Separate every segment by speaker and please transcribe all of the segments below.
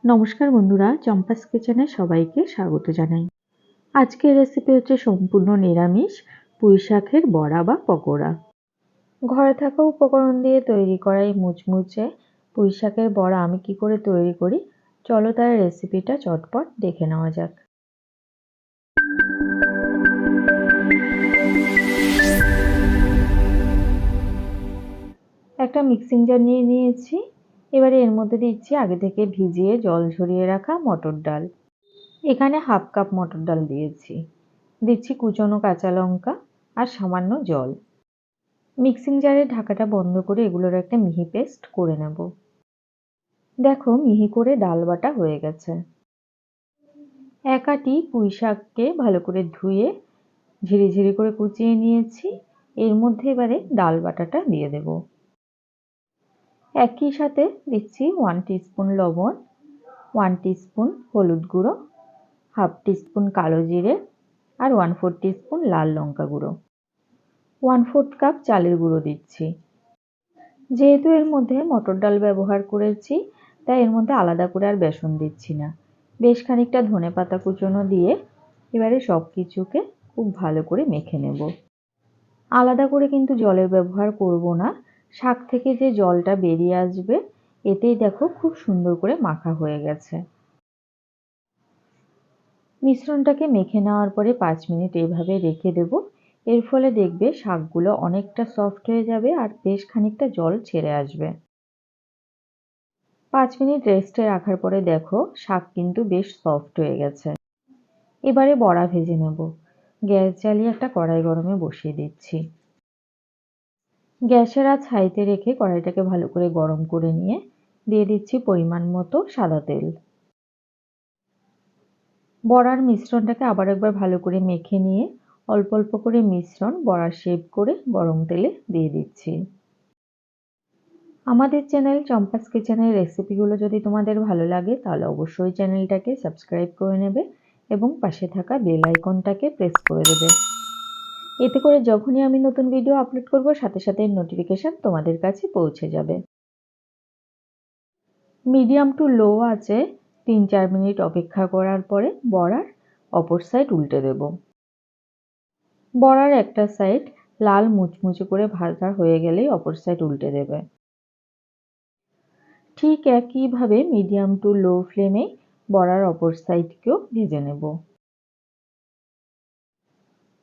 Speaker 1: নমস্কার বন্ধুরা, চম্পাস কিচেনে সবাইকে স্বাগত জানাই। আজকের রেসিপি হচ্ছে সম্পূর্ণ নিরামিষ পুঁই শাকের বড়া বা পকোড়া। ঘরে থাকা উপকরণ দিয়ে তৈরি করা এই মুচমুচে পুঁই শাকের বড়া আমি কি করে তৈরি করি, চলো তার রেসিপিটা চটপট দেখে নেওয়া যাক। একটা মিক্সিং জার নিয়ে নিয়েছি। এবারে এর মধ্যে দিচ্ছি আগে থেকে ভিজিয়ে জল ঝরিয়ে রাখা মটর ডাল। এখানে হাফ কাপ মটর ডাল দিচ্ছি কুচনো কাঁচা লঙ্কা আর সামান্য জল। মিক্সিং জারের ঢাকাটা বন্ধ করে এগুলোর একটা মিহি পেস্ট করে নেব। দেখো মিহি করে ডাল বাটা হয়ে গেছে। এক আটি পুঁই শাককে ভালো করে ধুয়ে ঝিরিঝিরি করে কুচিয়ে নিয়েছি। এর মধ্যে এবারে ডাল বাটাটা দিয়ে দেব। একই সাথে দিচ্ছি 1 টিস্পুন লবণ, 1 টিস্পুন হলুদ গুঁড়ো, হাফ টিস্পুন কালো জিরে আর 1/4 টিস্পুন লাল লঙ্কা গুঁড়ো, 1/4 কাপ চালের গুঁড়ো দিচ্ছি। যেহেতু এর মধ্যে মটর ডাল ব্যবহার করেছি, তাই এর মধ্যে আলাদা করে আর বেসন দিচ্ছি না। বেশ খানিকটা ধনেপাতা কুচনো দিয়ে এবারে সব কিছুকে খুব ভালো করে মেখে নেব। আলাদা করে কিন্তু জলের ব্যবহার করব না। শাক থেকে যে জলটা বেরিয়ে আসবে, এতেই দেখো খুব সুন্দর করে মাখা হয়ে গেছে। মিশ্রণটাকে মেখে নেওয়ার পরে 5 মিনিট এইভাবে রেখে দেব। এর ফলে দেখবে শাকগুলো অনেকটা সফট হয়ে যাবে আর বেশ খানিকটা জল ছেড়ে আসবে। 5 মিনিট রেস্টে রাখার পরে দেখো শাক কিন্তু বেশ সফট হয়ে গেছে। এবারে বড়া ভেজে নেব। গ্যাস জ্বালিয়ে একটা কড়াই গরমে বসিয়ে দিচ্ছি। গ্যাসের আঁচ হাইতে রেখে কড়াইটাকে ভালো করে গরম করে নিয়ে দিয়ে দিচ্ছি পরিমাণ মতো সাদা তেল। বড়ার মিশ্রণটাকে আবার একবার ভালো করে মেখে নিয়ে অল্প অল্প করে মিশ্রণ বড়ার শেপ করে গরম তেলে দিয়ে দিচ্ছি। আমাদের চ্যানেল চম্পাস কিচেনের রেসিপিগুলো যদি তোমাদের ভালো লাগে তাহলে অবশ্যই চ্যানেলটাকে সাবস্ক্রাইব করে নেবে এবং পাশে থাকা বেল আইকনটাকে প্রেস করে দেবে। এতে করে যখনই আমি নতুন ভিডিও আপলোড করব সাথে সাথে নোটিফিকেশন তোমাদের কাছে পৌঁছে যাবে। মিডিয়াম টু লো আঁচে 3-4 মিনিট অপেক্ষা করার পরে বড়ার অপর সাইড উল্টে দেব। বড়ার একটা সাইড লাল মুচমুচে করে ভাজা হয়ে গেলেই অপর সাইড উল্টে দেবে। ঠিক একইভাবে মিডিয়াম টু লো ফ্লেমে বড়ার অপর সাইডকেও ভেজে নেব।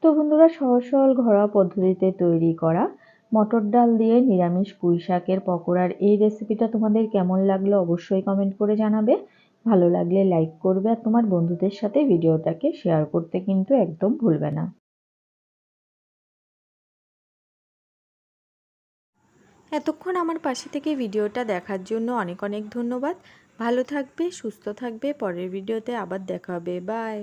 Speaker 1: তো বন্ধুরা, সহজ সরল ঘরোয়া পদ্ধতিতে তৈরি করা মটর ডাল দিয়ে নিরামিষ পুঁই শাকের পকোড়ার এই রেসিপিটা তোমাদের কেমন লাগলো অবশ্যই কমেন্ট করে জানাবে। ভালো লাগলে লাইক করবে আর তোমার বন্ধুদের সাথে ভিডিওটাকে শেয়ার করতে কিন্তু একদম ভুলবে না।
Speaker 2: এতক্ষণ আমার পাশে থেকে ভিডিওটা দেখার জন্য অনেক অনেক ধন্যবাদ। ভালো থাকবে, সুস্থ থাকবে। পরের ভিডিওতে আবার দেখা হবে। বাই।